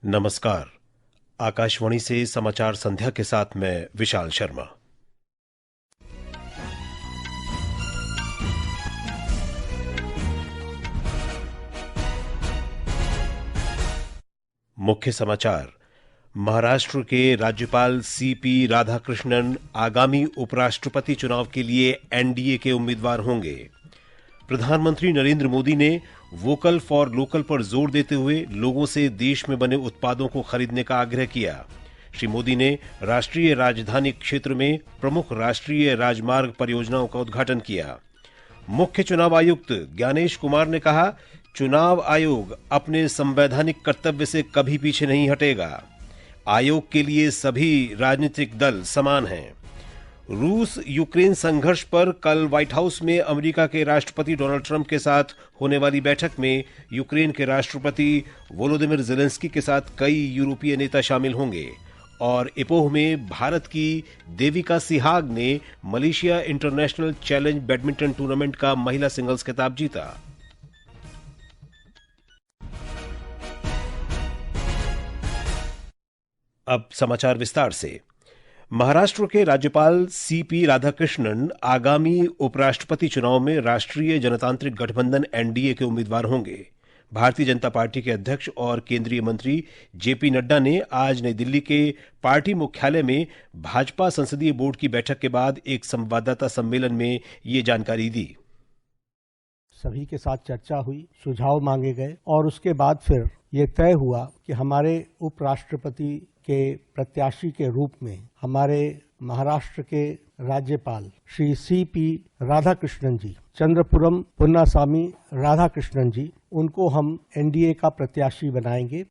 नमस्कार। आकाशवाणी से समाचार संध्या के साथ मैं विशाल शर्मा। मुख्य समाचार। महाराष्ट्र के राज्यपाल सीपी राधाकृष्णन आगामी उपराष्ट्रपति चुनाव के लिए एनडीए के उम्मीदवार होंगे। प्रधानमंत्री नरेंद्र मोदी ने वोकल फॉर लोकल पर जोर देते हुए लोगों से देश में बने उत्पादों को खरीदने का आग्रह किया। श्री मोदी ने राष्ट्रीय राजधानी क्षेत्र में प्रमुख राष्ट्रीय राजमार्ग परियोजनाओं का उद्घाटन किया। मुख्य चुनाव आयुक्त ज्ञानेश कुमार ने कहा, चुनाव आयोग अपने संवैधानिक कर्तव्य से कभी पीछे नहीं हटेगा। आयोग के लिए सभी राजनीतिक दल समान हैं। रूस यूक्रेन संघर्ष पर कल व्हाइट हाउस में अमेरिका के राष्ट्रपति डोनाल्ड ट्रंप के साथ होने वाली बैठक में यूक्रेन के राष्ट्रपति वोलोदिमिर जेलेंस्की के साथ कई यूरोपीय नेता शामिल होंगे। और इपोह में भारत की देविका सिहाग ने Malaysia international challenge badminton tournament का महिला सिंगल्स खिताब जीता। अब समाचार विस्तार से। महाराष्ट्र के राज्यपाल सीपी राधाकृष्णन आगामी उपराष्ट्रपति चुनाव में राष्ट्रीय जनतांत्रिक गठबंधन एनडीए के उम्मीदवार होंगे। भारतीय जनता पार्टी के अध्यक्ष और केंद्रीय मंत्री जेपी नड्डा ने आज नई दिल्ली के पार्टी मुख्यालय में भाजपा संसदीय बोर्ड की बैठक के बाद एक संवाददाता सम्मेलन में ये जानकारी दी। सभी के साथ चर्चा हुई, सुझाव मांगे गए और उसके बाद फिर ये तय हुआ कि हमारे उपराष्ट्रपति के प्रत्याशी के रूप में हमारे महाराष्ट्र के राज्यपाल श्री सीपी राधाकृष्णन जी, चंद्रपुरम पुन्नासामी राधाकृष्णन जी, उनको हम एनडीए का प्रत्याशी बनाएंगे।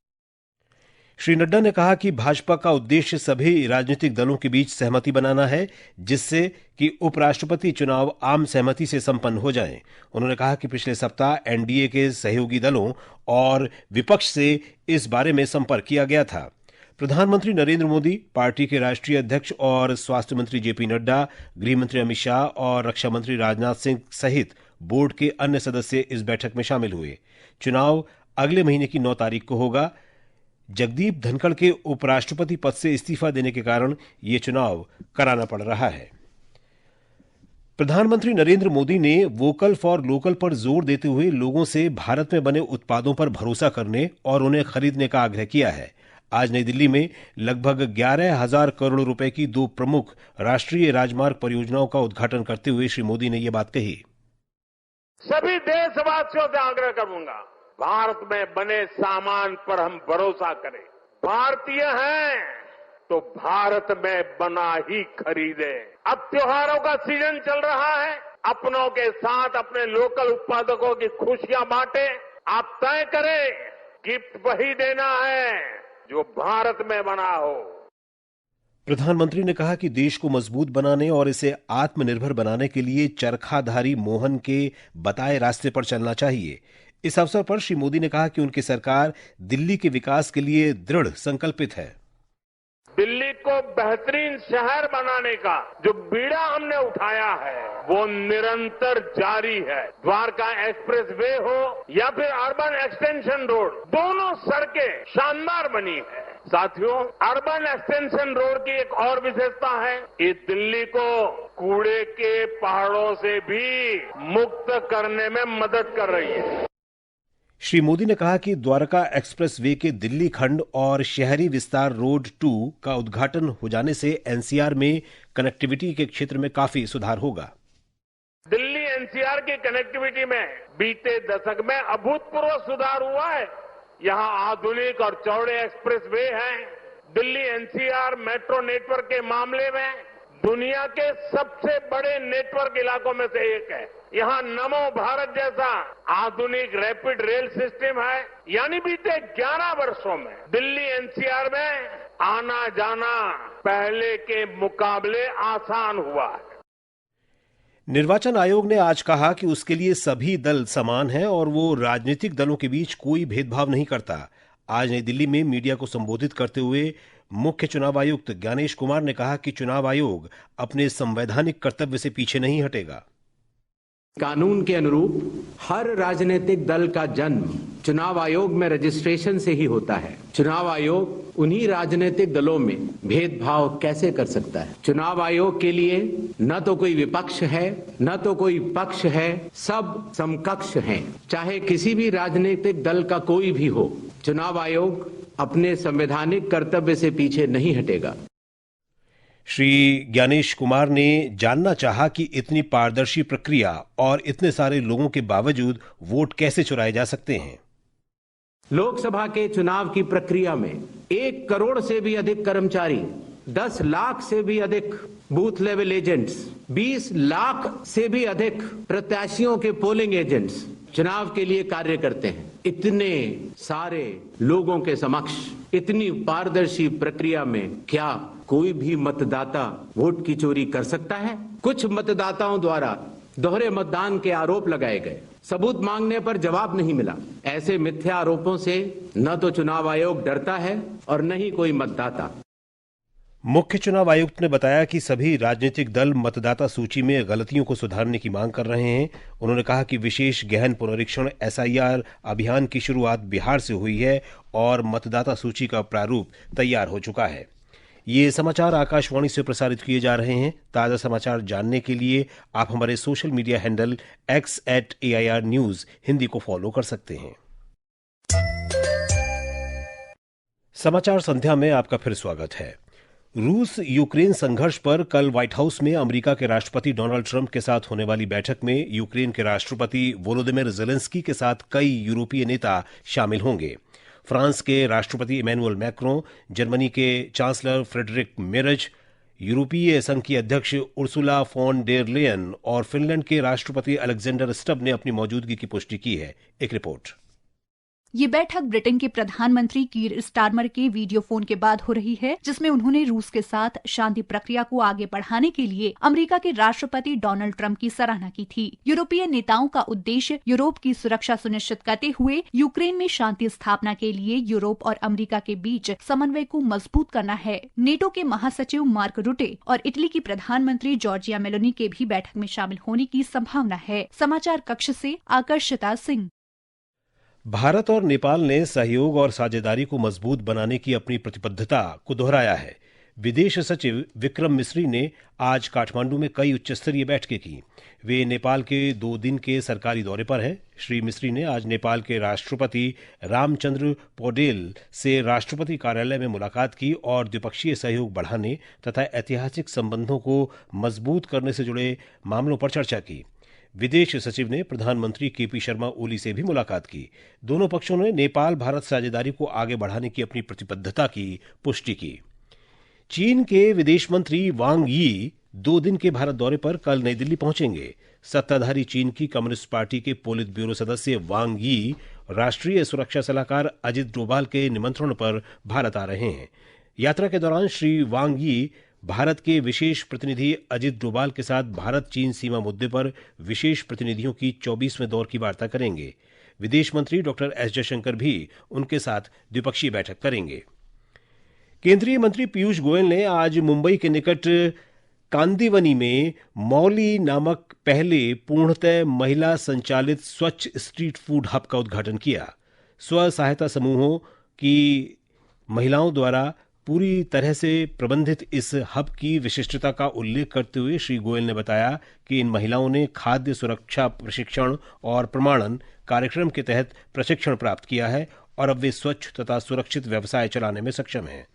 श्री नड्डा ने कहा कि भाजपा का उद्देश्य सभी राजनीतिक दलों के बीच सहमति बनाना है, जिससे कि उपराष्ट्रपति चुनाव आम सहमति से संपन्न हो जाएं। उन्होंने कहा कि पिछले सप्ताह एनडीए के सहयोगी दलों और विपक्ष से इस बारे में संपर्क किया गया था। प्रधानमंत्री नरेंद्र मोदी, पार्टी के राष्ट्रीय अध्यक्ष और स्वास्थ्य मंत्री जेपी नड्डा, गृह मंत्री अमित शाह और रक्षा मंत्री राजनाथ सिंह सहित बोर्ड के अन्य सदस्य इस बैठक में शामिल हुए। चुनाव अगले महीने की 9 तारीख को होगा। जगदीप धनखड़ के उपराष्ट्रपति पद से इस्तीफा देने के कारण यह चुनाव कराना पड़ रहा है। प्रधानमंत्री नरेंद्र मोदी ने वोकल फॉर लोकल पर जोर देते हुए लोगों से भारत में बने उत्पादों पर भरोसा करने और उन्हें खरीदने का आग्रह किया है। आज नई दिल्ली में लगभग 11,000 करोड़ रुपए की 2 प्रमुख राष्ट्रीय राजमार्ग परियोजनाओं का उद्घाटन करते हुए श्री मोदी ने यह बात कही। सभी देशवासियों से आग्रह करूंगा, भारत में बने सामान पर हम भरोसा करें। भारतीय हैं तो भारत में बना ही खरीदें। अब त्योहारों का सीजन चल रहा है, अपनों के साथ अपने लोकल उत्पादकों की खुशियां बांटें। आप तय करें, गिफ्ट वही देना है जो भारत में बना हो। प्रधानमंत्री ने कहा कि देश को मजबूत बनाने और इसे आत्मनिर्भर बनाने के लिए चरखाधारी मोहन के बताए रास्ते पर चलना चाहिए। इस अवसर पर श्री मोदी ने कहा कि उनकी सरकार दिल्ली के विकास के लिए दृढ़ संकल्पित है। दिल्ली को बेहतरीन शहर बनाने का जो बीड़ा हमने उठाया है वो निरंतर जारी है। द्वारका एक्सप्रेस वे हो या फिर अर्बन एक्सटेंशन रोड, दोनों सड़कें शानदार बनी है। साथियों, अर्बन एक्सटेंशन रोड की एक और विशेषता है, ये दिल्ली को कूड़े के पहाड़ों से भी मुक्त करने में मदद कर रही है। श्री मोदी ने कहा कि द्वारका एक्सप्रेस वे के दिल्ली खंड और शहरी विस्तार रोड 2 का उद्घाटन हो जाने से एनसीआर में कनेक्टिविटी के क्षेत्र में काफी सुधार होगा। दिल्ली एनसीआर की कनेक्टिविटी में बीते दशक में अभूतपूर्व सुधार हुआ है। यहाँ आधुनिक और चौड़े एक्सप्रेस वे हैं। दिल्ली एनसीआर मेट्रो नेटवर्क के मामले में दुनिया के सबसे बड़े नेटवर्क इलाकों में से एक है। यहाँ नमो भारत जैसा आधुनिक रैपिड रेल सिस्टम है। यानी बीते 11 वर्षों में दिल्ली एनसीआर में आना जाना पहले के मुकाबले आसान हुआ है। निर्वाचन आयोग ने आज कहा कि उसके लिए सभी दल समान हैं और वो राजनीतिक दलों के बीच कोई भेदभाव नहीं करता। आज नई दिल्ली में मीडिया को संबोधित करते हुए मुख्य चुनाव आयुक्त ज्ञानेश कुमार ने कहा कि चुनाव आयोग अपने संवैधानिक कर्तव्य से पीछे नहीं हटेगा। कानून के अनुरूप हर राजनीतिक दल का जन्म चुनाव आयोग में रजिस्ट्रेशन से ही होता है। चुनाव आयोग उन्हीं राजनीतिक दलों में भेदभाव कैसे कर सकता है? चुनाव आयोग के लिए न तो कोई विपक्ष है, न तो कोई पक्ष है, सब समकक्ष हैं। चाहे किसी भी राजनीतिक दल का कोई भी हो, चुनाव आयोग अपने संवैधानिक कर्तव्य से पीछे नहीं हटेगा। श्री ज्ञानेश कुमार ने जानना चाहा कि इतनी पारदर्शी प्रक्रिया और इतने सारे लोगों के बावजूद वोट कैसे चुराए जा सकते हैं। लोकसभा के चुनाव की प्रक्रिया में 1 करोड़ से भी अधिक कर्मचारी, 10 लाख से भी अधिक बूथ लेवल एजेंट्स, 20 लाख से भी अधिक प्रत्याशियों के पोलिंग एजेंट्स चुनाव के लिए कार्य करते हैं। इतने सारे लोगों के समक्ष इतनी पारदर्शी प्रक्रिया में क्या कोई भी मतदाता वोट की चोरी कर सकता है? कुछ मतदाताओं द्वारा दोहरे मतदान के आरोप लगाए गए, सबूत मांगने पर जवाब नहीं मिला। ऐसे मिथ्या आरोपों से न तो चुनाव आयोग डरता है और न ही कोई मतदाता। मुख्य चुनाव आयुक्त ने बताया कि सभी राजनीतिक दल मतदाता सूची में गलतियों को सुधारने की मांग कर रहे हैं। उन्होंने कहा कि विशेष गहन पुनरीक्षण SIR अभियान की शुरुआत बिहार से हुई है और मतदाता सूची का प्रारूप तैयार हो चुका है। ये समाचार आकाशवाणी से प्रसारित किए जा रहे हैं। ताजा समाचार जानने के लिए आप हमारे social media handle X@AIR News Hindi को फॉलो कर सकते हैं। समाचार संध्या में आपका फिर स्वागत है। रूस यूक्रेन संघर्ष पर कल व्हाइट हाउस में अमेरिका के राष्ट्रपति डोनाल्ड ट्रंप के साथ होने वाली बैठक में यूक्रेन के राष्ट्रपति वोलोदिमिर जेलेंस्की के साथ कई यूरोपीय नेता शामिल होंगे। फ्रांस के राष्ट्रपति इमैनुअल मैक्रों, जर्मनी के चांसलर फ्रेडरिक मेरज, यूरोपीय संघ की अध्यक्ष उर्सुला फॉन डेर लेयन और फिनलैंड के राष्ट्रपति अलेक्जेंडर स्टब ने अपनी मौजूदगी की पुष्टि की है। एक रिपोर्ट। ये बैठक ब्रिटेन के प्रधानमंत्री कीर स्टारमर के वीडियो फोन के बाद हो रही है, जिसमें उन्होंने रूस के साथ शांति प्रक्रिया को आगे बढ़ाने के लिए अमेरिका के राष्ट्रपति डोनाल्ड ट्रंप की सराहना की थी। यूरोपीय नेताओं का उद्देश्य यूरोप की सुरक्षा सुनिश्चित करते हुए यूक्रेन में शांति स्थापना के लिए यूरोप और अमेरिका के बीच समन्वय को मजबूत करना है। नेटो के महासचिव मार्क रुटे और इटली की प्रधानमंत्री जॉर्जिया मेलोनी के भी बैठक में शामिल होने की संभावना है। समाचार कक्ष से आकर्षिता सिंह। भारत और नेपाल ने सहयोग और साझेदारी को मजबूत बनाने की अपनी प्रतिबद्धता को दोहराया है। विदेश सचिव विक्रम मिस्री ने आज काठमांडू में कई उच्चस्तरीय बैठकें की। वे नेपाल के 2 दिन के सरकारी दौरे पर हैं। श्री मिस्री ने आज नेपाल के राष्ट्रपति रामचंद्र पौडेल से राष्ट्रपति कार्यालय में मुलाकात की और द्विपक्षीय सहयोग बढ़ाने तथा ऐतिहासिक संबंधों को मजबूत करने से जुड़े मामलों पर चर्चा की। विदेश सचिव ने प्रधानमंत्री KP शर्मा ओली से भी मुलाकात की। दोनों पक्षों ने नेपाल भारत साझेदारी को आगे बढ़ाने की अपनी प्रतिबद्धता की पुष्टि की। चीन के विदेश मंत्री वांग यी 2 दिन के भारत दौरे पर कल नई दिल्ली पहुंचेंगे। सत्ताधारी चीन की कम्युनिस्ट पार्टी के पोलित ब्यूरो सदस्य वांग यी राष्ट्रीय सुरक्षा सलाहकार अजित डोभाल के निमंत्रण पर भारत आ रहे हैं। यात्रा के दौरान श्री वांग यी भारत के विशेष प्रतिनिधि अजित डोभाल के साथ भारत चीन सीमा मुद्दे पर विशेष प्रतिनिधियों की 24वें दौर की वार्ता करेंगे। विदेश मंत्री डॉक्टर S जयशंकर भी उनके साथ द्विपक्षीय बैठक करेंगे। केंद्रीय मंत्री पीयूष गोयल ने आज मुंबई के निकट कांदीवनी में मौली नामक पहले पूर्णतः महिला संचालित स्वच्छ स्ट्रीट फूड हब का उद्घाटन किया। स्व सहायता समूहों की महिलाओं द्वारा पूरी तरह से प्रबंधित इस हब की विशिष्टता का उल्लेख करते हुए श्री गोयल ने बताया कि इन महिलाओं ने खाद्य सुरक्षा प्रशिक्षण और प्रमाणन कार्यक्रम के तहत प्रशिक्षण प्राप्त किया है और अब वे स्वच्छ तथा सुरक्षित व्यवसाय चलाने में सक्षम हैं।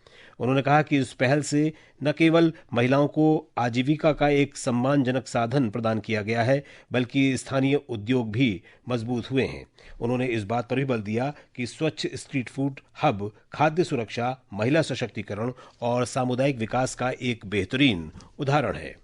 उन्होंने कहा कि इस पहल से न केवल महिलाओं को आजीविका का एक सम्मानजनक साधन प्रदान किया गया है, बल्कि स्थानीय उद्योग भी मजबूत हुए हैं। उन्होंने इस बात पर भी बल दिया कि स्वच्छ स्ट्रीट फूड हब खाद्य सुरक्षा, महिला सशक्तिकरण और सामुदायिक विकास का एक बेहतरीन उदाहरण है।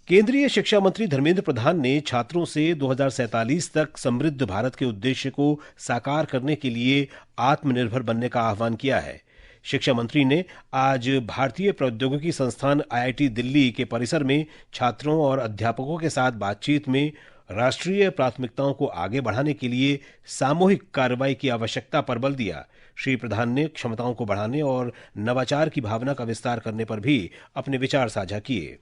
केंद्रीय शिक्षा मंत्री धर्मेंद्र प्रधान ने छात्रों से 2047 तक समृद्ध भारत के उद्देश्य को साकार करने के लिए आत्मनिर्भर बनने का आह्वान किया है। शिक्षा मंत्री ने आज भारतीय प्रौद्योगिकी संस्थान IIT दिल्ली के परिसर में छात्रों और अध्यापकों के साथ बातचीत में राष्ट्रीय प्राथमिकताओं को आगे बढ़ाने के लिए सामूहिक कार्रवाई की आवश्यकता पर बल दिया। श्री प्रधान ने क्षमताओं को बढ़ाने और नवाचार की भावना का विस्तार करने पर भी अपने विचार साझा किए।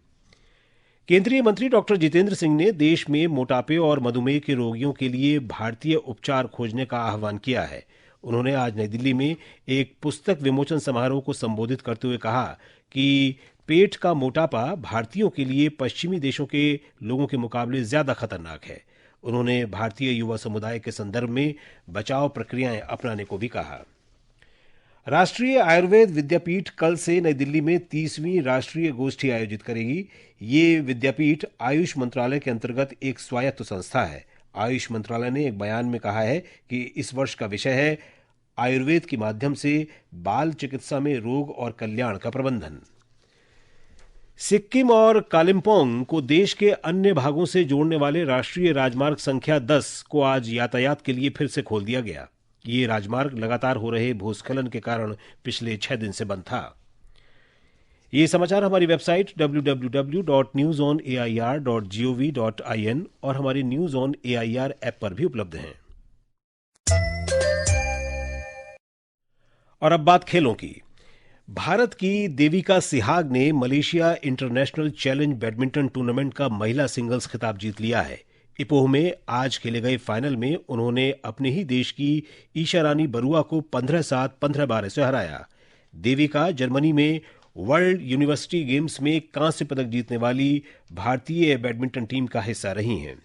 केंद्रीय मंत्री डॉक्टर जितेंद्र सिंह ने देश में मोटापे और मधुमेह के रोगियों के लिए भारतीय उपचार खोजने का आह्वान किया है। उन्होंने आज नई दिल्ली में एक पुस्तक विमोचन समारोह को संबोधित करते हुए कहा कि पेट का मोटापा भारतीयों के लिए पश्चिमी देशों के लोगों के मुकाबले ज्यादा खतरनाक है। उन्होंने भारतीय युवा समुदाय के संदर्भ में बचाव प्रक्रियाएं अपनाने को भी कहा। राष्ट्रीय आयुर्वेद विद्यापीठ कल से नई दिल्ली में 30वीं राष्ट्रीय गोष्ठी आयोजित करेगी। ये विद्यापीठ आयुष मंत्रालय के अंतर्गत एक स्वायत्त संस्था है। आयुष मंत्रालय ने एक बयान में कहा है कि इस वर्ष का विषय है आयुर्वेद के माध्यम से बाल चिकित्सा में रोग और कल्याण का प्रबंधन। सिक्किम और कालिम्पोंग को देश के अन्य भागों से जोड़ने वाले राष्ट्रीय राजमार्ग संख्या 10 को आज यातायात के लिए फिर से खोल दिया गया। ये राजमार्ग लगातार हो रहे भूस्खलन के कारण पिछले 6 दिन से बंद था। ये समाचार हमारी वेबसाइट www.newsonair.gov.in और हमारी न्यूज ऑन एआईआर ऐप पर भी उपलब्ध हैं। और अब बात खेलों की। भारत की देविका सिहाग ने Malaysia international challenge badminton tournament का महिला सिंगल्स खिताब जीत लिया है। इपोह में आज खेले गए फाइनल में उन्होंने अपने ही देश की ईशा रानी बरुआ को 15-7, 15-12 से हराया। देविका जर्मनी में वर्ल्ड यूनिवर्सिटी गेम्स में कांस्य पदक जीतने वाली भारतीय बैडमिंटन टीम का हिस्सा रही हैं।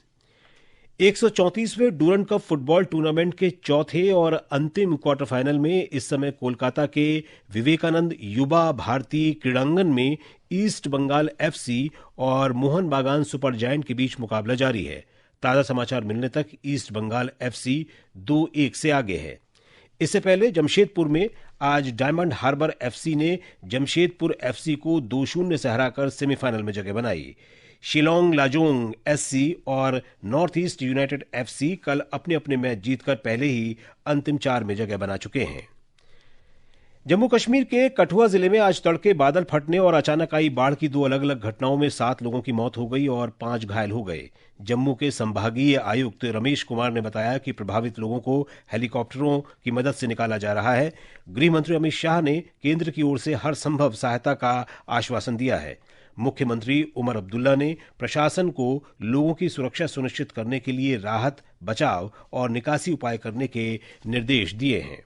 134वें डूरंड कप फुटबॉल टूर्नामेंट के चौथे और अंतिम क्वार्टर फाइनल में इस समय कोलकाता के विवेकानंद युवा भारती क्रीड़ांगन में ईस्ट बंगाल एफसी और मोहन बागान सुपर जायंट के बीच मुकाबला जारी है। ताजा समाचार मिलने तक ईस्ट बंगाल एफसी 2-1 से आगे है। इससे पहले जमशेदपुर में आज डायमंड हार्बर एफसी ने जमशेदपुर एफसी को 2-0 से हराकर सेमीफाइनल में जगह बनाई। शिलोंग लाजोंग एससी और नॉर्थ ईस्ट यूनाइटेड एफसी कल अपने अपने मैच जीतकर पहले ही अंतिम 4 में जगह बना चुके हैं। जम्मू कश्मीर के कठुआ जिले में आज तड़के बादल फटने और अचानक आई बाढ़ की 2 अलग अलग घटनाओं में 7 लोगों की मौत हो गई और 5 घायल हो गए। जम्मू के संभागीय आयुक्त रमेश कुमार ने बताया कि प्रभावित लोगों को हेलीकॉप्टरों की मदद से निकाला जा रहा है। गृह मंत्री अमित शाह ने केंद्र की ओर से हर संभव सहायता का आश्वासन दिया है। मुख्यमंत्री उमर अब्दुल्ला ने प्रशासन को लोगों की सुरक्षा सुनिश्चित करने के लिए राहत, बचाव और निकासी उपाय करने के निर्देश दिए हैं।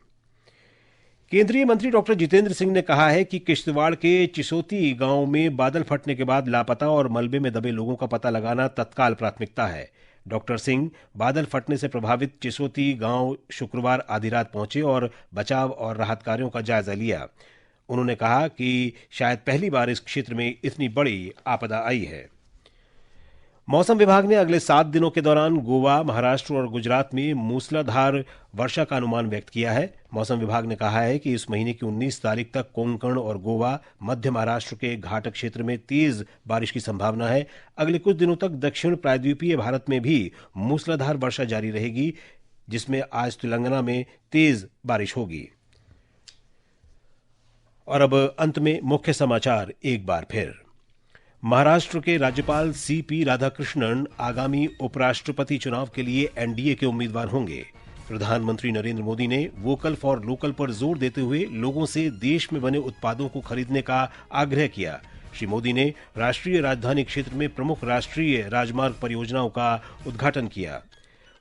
केंद्रीय मंत्री डॉक्टर जितेंद्र सिंह ने कहा है कि किश्तवाड़ के चिसोती गांव में बादल फटने के बाद लापता और मलबे में दबे लोगों का पता लगाना तत्काल प्राथमिकता है। डॉक्टर सिंह बादल फटने से प्रभावित चिसोती गांव शुक्रवार आधी रात पहुंचे और बचाव और राहत कार्यों का जायजा लिया। उन्होंने कहा कि शायद पहली बार इस क्षेत्र में इतनी बड़ी आपदा आई है। मौसम विभाग ने अगले 7 दिनों के दौरान गोवा, महाराष्ट्र और गुजरात में मूसलाधार वर्षा का अनुमान व्यक्त किया है। मौसम विभाग ने कहा है कि इस महीने की 19 तारीख तक कोंकण और गोवा, मध्य महाराष्ट्र के घाटक क्षेत्र में तेज बारिश की संभावना है। अगले कुछ दिनों तक दक्षिण प्रायद्वीपीय भारत में भी मूसलाधार वर्षा जारी रहेगी, जिसमें आज तेलंगाना में तेज बारिश होगी। और अब अंत में मुख्य समाचार एक बार फिर। महाराष्ट्र के राज्यपाल सीपी राधाकृष्णन आगामी उपराष्ट्रपति चुनाव के लिए एनडीए के उम्मीदवार होंगे। प्रधानमंत्री नरेंद्र मोदी ने वोकल फॉर लोकल पर जोर देते हुए लोगों से देश में बने उत्पादों को खरीदने का आग्रह किया। श्री मोदी ने राष्ट्रीय राजधानी क्षेत्र में प्रमुख राष्ट्रीय राजमार्ग परियोजनाओं का उद्घाटन किया।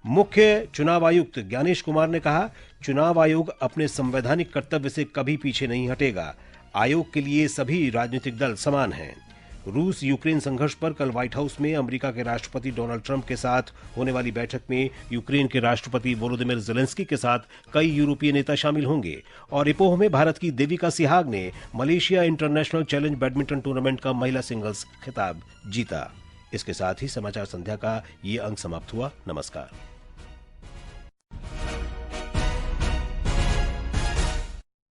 मुख्य चुनाव आयुक्त ज्ञानेश कुमार ने कहा, चुनाव आयोग अपने संवैधानिक कर्तव्य से कभी पीछे नहीं हटेगा। आयोग के लिए सभी राजनीतिक दल समान हैं। रूस यूक्रेन संघर्ष पर कल व्हाइट हाउस में अमेरिका के राष्ट्रपति डोनाल्ड ट्रंप के साथ होने वाली बैठक में यूक्रेन के राष्ट्रपति वोलोदिमिर ज़ेलेंस्की के साथ कई यूरोपीय नेता शामिल होंगे। और इपोह में भारत की देविका सिहाग ने Malaysia international challenge badminton tournament का महिला सिंगल्स खिताब जीता। इसके साथ ही समाचार संध्या का ये अंक समाप्त हुआ। नमस्कार।